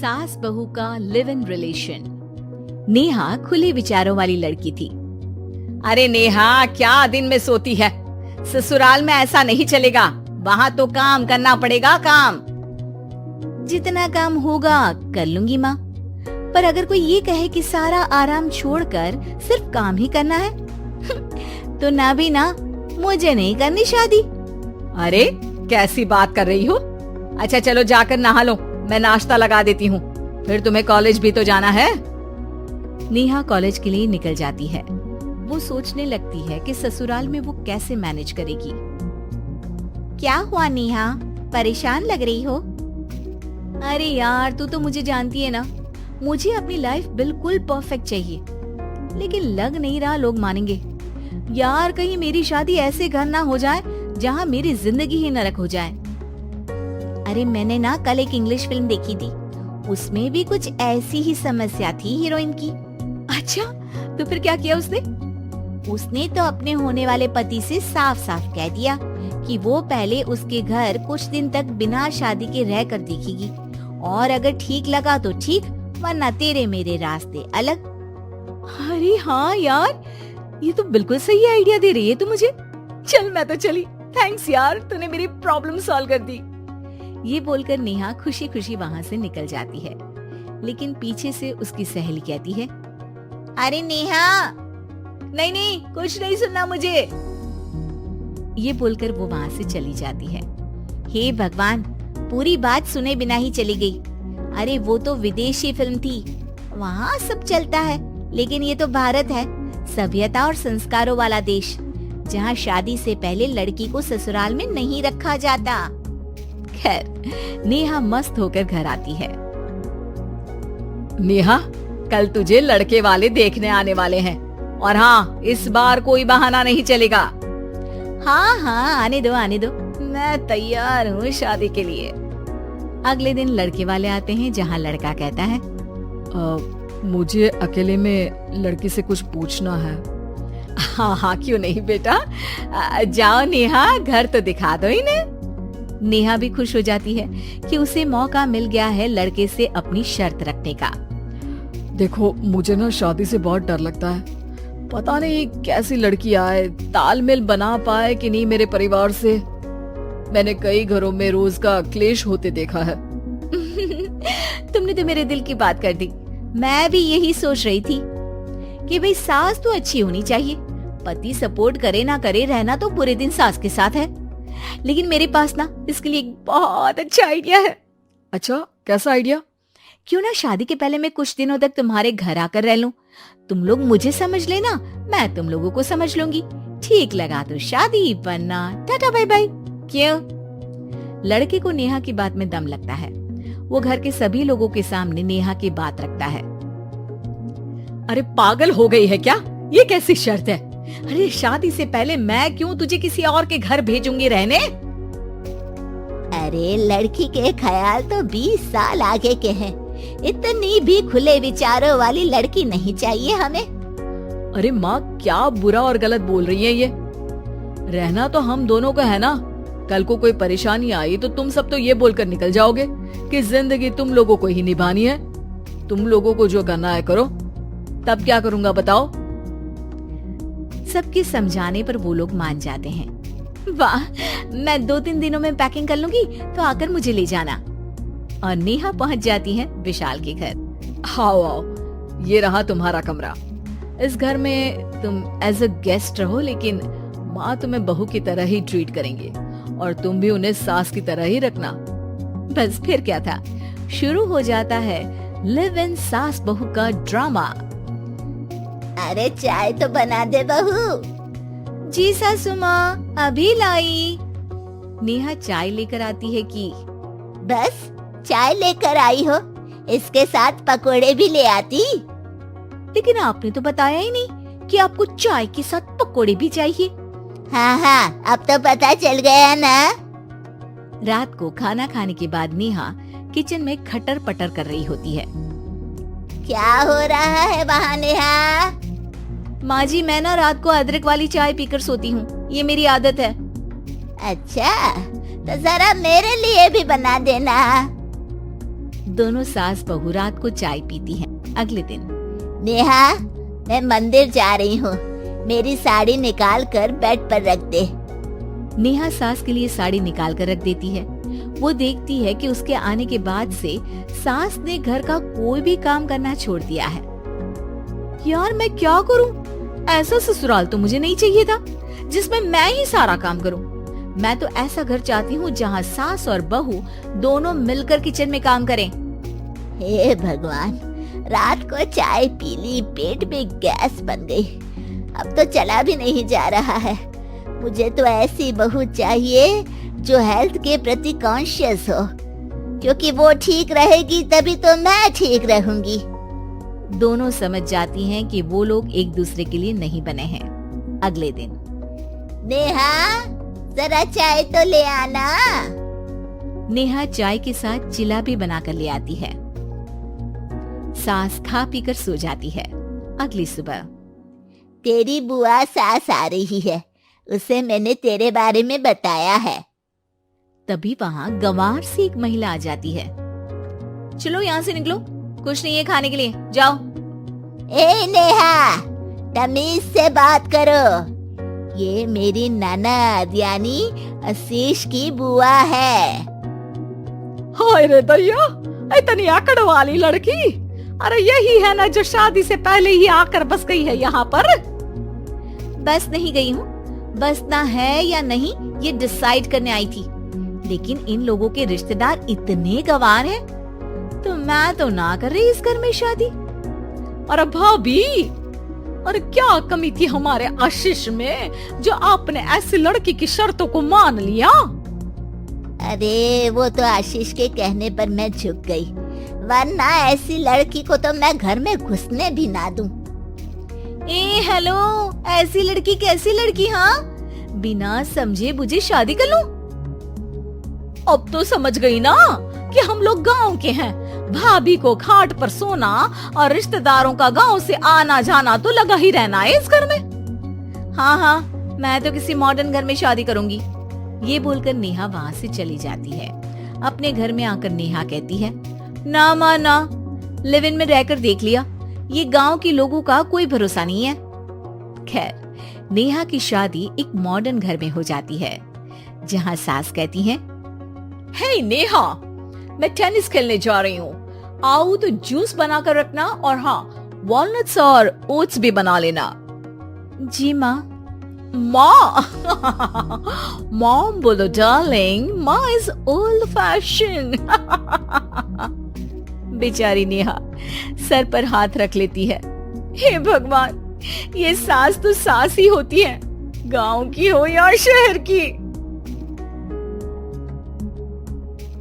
सास बहू का लिव इन रिलेशन। नेहा खुले विचारों वाली लड़की थी। अरे नेहा, क्या दिन में सोती है? ससुराल में ऐसा नहीं चलेगा, वहाँ तो काम करना पड़ेगा। काम जितना काम होगा कर लूंगी माँ, पर अगर कोई ये कहे कि सारा आराम छोड़कर सिर्फ काम ही करना है तो ना भी ना, मुझे नहीं करनी शादी। अरे कैसी बात कर रही हो? अच्छा चलो जाकर नहा लो, मैं नाश्ता लगा देती हूँ, फिर तुम्हें कॉलेज भी तो जाना है। नेहा कॉलेज के लिए निकल जाती है। वो सोचने लगती है कि ससुराल में वो कैसे मैनेज करेगी। क्या हुआ नेहा, परेशान लग रही हो? अरे यार, तू तो मुझे जानती है ना, मुझे अपनी लाइफ बिल्कुल परफेक्ट चाहिए, लेकिन लग नहीं रहा लोग मानेंगे। यार कहीं मेरी शादी ऐसे घर ना हो जाए जहाँ मेरी जिंदगी ही नरक हो जाए। अरे मैंने ना कल एक इंग्लिश फिल्म देखी थी, उसमें भी कुछ ऐसी ही समस्या थी हीरोइन की। अच्छा, तो फिर क्या किया उसने? उसने तो अपने होने वाले पति से साफ साफ कह दिया कि वो पहले उसके घर कुछ दिन तक बिना शादी के रह कर देखेगी, और अगर ठीक लगा तो ठीक, वरना तेरे मेरे रास्ते अलग। अरे हाँ यार, ये तो बिल्कुल सही आइडिया दे रही है तू मुझे। चल मैं तो चली, थैंक्स यार, तूने मेरी प्रॉब्लम सॉल्व कर दी। ये बोलकर नेहा खुशी खुशी वहाँ से निकल जाती है, लेकिन पीछे से उसकी सहेली कहती है, अरे नेहा, नहीं नहीं, कुछ नहीं सुनना मुझे। ये बोलकर वो वहाँ से चली जाती है। हे भगवान, पूरी बात सुने बिना ही चली गई। अरे वो तो विदेशी फिल्म थी, वहाँ सब चलता है, लेकिन ये तो भारत है, सभ्यता और संस्कारों वाला देश, जहाँ शादी से पहले लड़की को ससुराल में नहीं रखा जाता। खैर, नेहा मस्त होकर घर आती है। नेहा, कल तुझे लड़के वाले देखने आने वाले हैं, और हाँ, इस बार कोई बहाना नहीं चलेगा। हाँ हाँ, आने दो आने दो, मैं तैयार हूँ शादी के लिए। अगले दिन लड़के वाले आते हैं, जहाँ लड़का कहता है, मुझे अकेले में लड़की से कुछ पूछना है। हाँ हाँ, क्यों नहीं बेटा, जाओ नेहा, घर तो दिखा दो इन्हें। नेहा भी खुश हो जाती है कि उसे मौका मिल गया है लड़के से अपनी शर्त रखने का। देखो, मुझे ना शादी से बहुत डर लगता है, पता नहीं कैसी लड़की आए, तालमेल बना पाए कि नहीं मेरे परिवार से। मैंने कई घरों में रोज का क्लेश होते देखा है। तुमने तो मेरे दिल की बात कर दी। मैं भी यही सोच रही थी कि भाई सास तो अच्छी होनी चाहिए, पति सपोर्ट करे ना करे, रहना तो पूरे दिन सास के साथ है। लेकिन मेरे पास ना इसके लिए एक बहुत अच्छा आइडिया है। अच्छा, कैसा आइडिया? क्यों ना शादी के पहले मैं कुछ दिनों तक तुम्हारे घर आकर रह लूं, तुम लोग मुझे समझ लेना, मैं तुम लोगों को समझ लूंगी, ठीक लगा तो शादी, वरना टाटा बाय बाय। क्यों? लड़के को नेहा की बात में दम लगता है। वो घर के सभी लोगों के सामने नेहा की बात रखता है। अरे पागल हो गई है क्या? ये कैसी शर्त है? अरे शादी से पहले मैं क्यों तुझे किसी और के घर भेजूंगी रहने? अरे लड़की के ख्याल तो 20 साल आगे के हैं, इतनी भी खुले विचारों वाली लड़की नहीं चाहिए हमें। अरे माँ, क्या बुरा और गलत बोल रही है ये? रहना तो हम दोनों का है ना, कल को कोई परेशानी आई तो तुम सब तो ये बोलकर निकल जाओगे कि जिंदगी तुम लोगों को ही निभानी है, तुम लोगों को जो करना है करो। तब क्या करूँगा बताओ? सबके समझाने पर वो लोग मान जाते हैं। वाह, मैं 2-3 दिनों में पैकिंग कर लूंगी, तो आकर मुझे ले जाना। और नेहा पहुंच जाती है विशाल के घर। आओ आओ, ये रहा तुम्हारा कमरा। इस घर में तुम एज अ गेस्ट रहो, लेकिन माँ तुम्हें बहू की तरह ही ट्रीट करेंगे, और तुम भी उन्हें सास की तरह ही रखना। बस फिर क्या था, शुरू हो जाता है लिव इन सास बहू का ड्रामा। अरे चाय तो बना दे बहू। जी सासू माँ, अभी लाई। नेहा चाय लेकर आती है कि बस चाय लेकर आई हो, इसके साथ पकोड़े भी ले आती। लेकिन आपने तो बताया ही नहीं कि आपको चाय के साथ पकोड़े भी चाहिए। हाँ हाँ, अब तो पता चल गया ना। रात को खाना खाने के बाद नेहा किचन में खटर पटर कर रही होती है। क्या हो रहा है वहाँ नेहा? माँ जी, मैं ना रात को अदरक वाली चाय पीकर सोती हूँ, ये मेरी आदत है। अच्छा, तो जरा मेरे लिए भी बना देना। दोनों सास बहू रात को चाय पीती हैं। अगले दिन नेहा, मैं मंदिर जा रही हूँ, मेरी साड़ी निकाल कर बेड पर रख दे। नेहा सास के लिए साड़ी निकाल कर रख देती है। वो देखती है कि उसके आने के बाद से सास ने घर का कोई भी काम करना छोड़ दिया है। यार मैं क्या करूं? ऐसा ससुराल तो मुझे नहीं चाहिए था जिसमें मैं ही सारा काम करूं। मैं तो ऐसा घर चाहती हूँ जहाँ सास और बहू दोनों मिलकर किचन में काम करें। हे भगवान, रात को चाय पी ली, पेट में गैस बन गई, अब तो चला भी नहीं जा रहा है। मुझे तो ऐसी बहू चाहिए जो हेल्थ के प्रति कॉन्शियस हो, क्योंकि वो ठीक रहेगी तभी तो मैं ठीक रहूंगी। दोनों समझ जाती हैं कि वो लोग एक दूसरे के लिए नहीं बने हैं। अगले दिन नेहा, जरा चाय तो ले आना। नेहा चाय के साथ चिला भी बनाकर ले आती है। सास खा पीकर सो जाती है। अगली सुबह तेरी बुआ सास आ रही है, उसे मैंने तेरे बारे में बताया है। तभी वहाँ गंवार से एक महिला आ जाती है। चलो यहाँ से निकलो, कुछ नहीं है खाने के लिए, जाओ। ए नेहा, तमीज से बात करो, ये मेरी ननद यानी आशीष की बुआ है। हाय रे दैया, इतनी आकड़ वाली लड़की, अरे यही है ना जो शादी से पहले ही आकर बस गई है यहाँ पर। बस नहीं गई हूँ, बसना है या नहीं ये डिसाइड करने आई थी, लेकिन इन लोगों के रिश्तेदार इतने गंवार हैं, तो मैं तो ना कर रही इस घर में शादी। अरे भाभी, अरे क्या कमी थी हमारे आशीष में जो आपने ऐसी लड़की की शर्तों को मान लिया? अरे वो तो आशीष के कहने पर मैं झुक गई, वरना ऐसी लड़की को तो मैं घर में घुसने भी ना दूं। ए हेलो, ऐसी लड़की कैसी लड़की? हाँ, बिना समझे बुझे शादी कर लूं? अब तो समझ गई ना कि हम लोग गांव के हैं। भाभी को खाट पर सोना और रिश्तेदारों का गांव से आना जाना तो लगा ही रहना है इस घर में। हाँ हाँ, मैं तो किसी मॉडर्न घर में शादी करूंगी। ये बोलकर नेहा वहाँ से चली जाती है। अपने घर में आकर नेहा कहती है, ना माँ ना, लिव इन में रहकर देख लिया, ये गांव के लोगों का कोई भरोसा नहीं है। खैर, नेहा की शादी एक मॉडर्न घर में हो जाती है, जहाँ सास कहती है, हे नेहा, मैं टेनिस खेलने जा रही हूँ, आओ तो जूस बनाकर रखना, और हाँ, वॉलनट्स और ओट्स भी बना लेना। जी माँ। माँ मॉम बोलो डार्लिंग, माँ इज ओल्ड फैशन। बेचारी नेहा सर पर हाथ रख लेती है। हे भगवान, ये सास तो सास ही होती है, गांव की हो या शहर की।